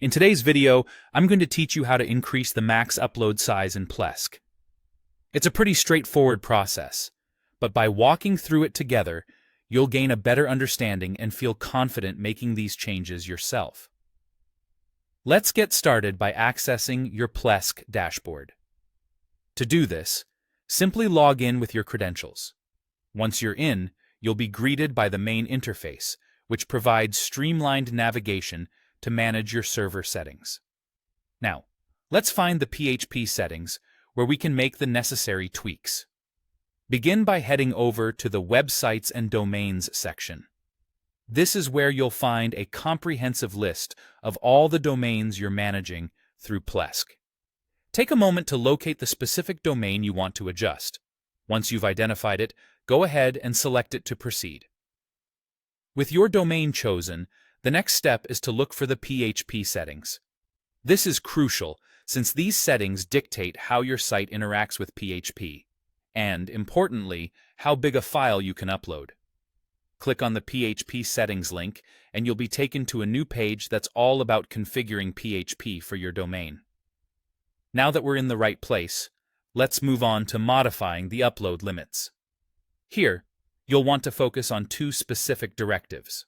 In today's video, I'm going to teach you how to increase the max upload size in Plesk. It's a pretty straightforward process, but by walking through it together, you'll gain a better understanding and feel confident making these changes yourself. Let's get started by accessing your Plesk dashboard. To do this, simply log in with your credentials. Once you're in, you'll be greeted by the main interface, which provides streamlined navigation to manage your server settings. Now, let's find the PHP settings where we can make the necessary tweaks. Begin by heading over to the Websites and Domains section. This is where you'll find a comprehensive list of all the domains you're managing through Plesk. Take a moment to locate the specific domain you want to adjust. Once you've identified it, go ahead and select it to proceed. With your domain chosen, the next step is to look for the PHP settings. This is crucial since these settings dictate how your site interacts with PHP, and, importantly, how big a file you can upload. Click on the PHP settings link and you'll be taken to a new page that's all about configuring PHP for your domain. Now that we're in the right place, let's move on to modifying the upload limits. Here, you'll want to focus on two specific directives: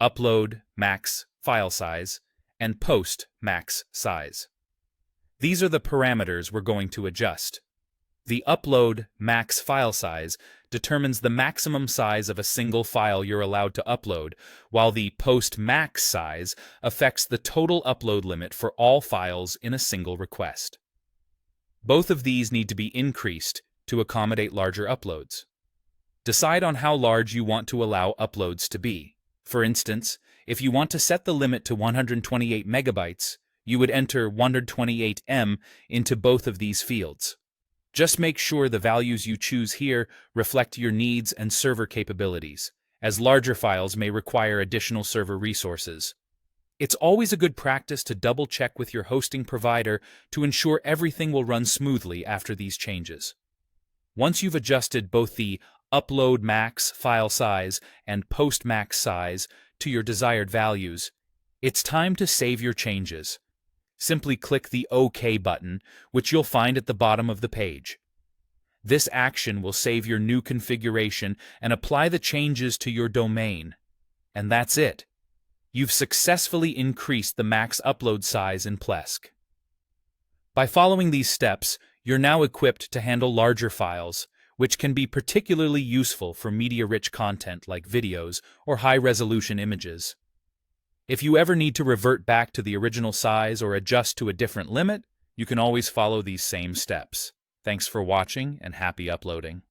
upload max file size and post max size. These are the parameters we're going to adjust. The upload max file size determines the maximum size of a single file you're allowed to upload, while the post max size affects the total upload limit for all files in a single request. Both of these need to be increased to accommodate larger uploads. Decide on how large you want to allow uploads to be. For instance, if you want to set the limit to 128 megabytes, you would enter 128 M into both of these fields. Just make sure the values you choose here reflect your needs and server capabilities, as larger files may require additional server resources. It's always a good practice to double-check with your hosting provider to ensure everything will run smoothly after these changes. Once you've adjusted both the upload max file size and post max size to your desired values, it's time to save your changes. Simply click the OK button, which you'll find at the bottom of the page. This action will save your new configuration and apply the changes to your domain. And that's it. You've successfully increased the max upload size in Plesk. By following these steps, you're now equipped to handle larger files, which can be particularly useful for media-rich content like videos or high-resolution images. If you ever need to revert back to the original size or adjust to a different limit, you can always follow these same steps. Thanks for watching and happy uploading.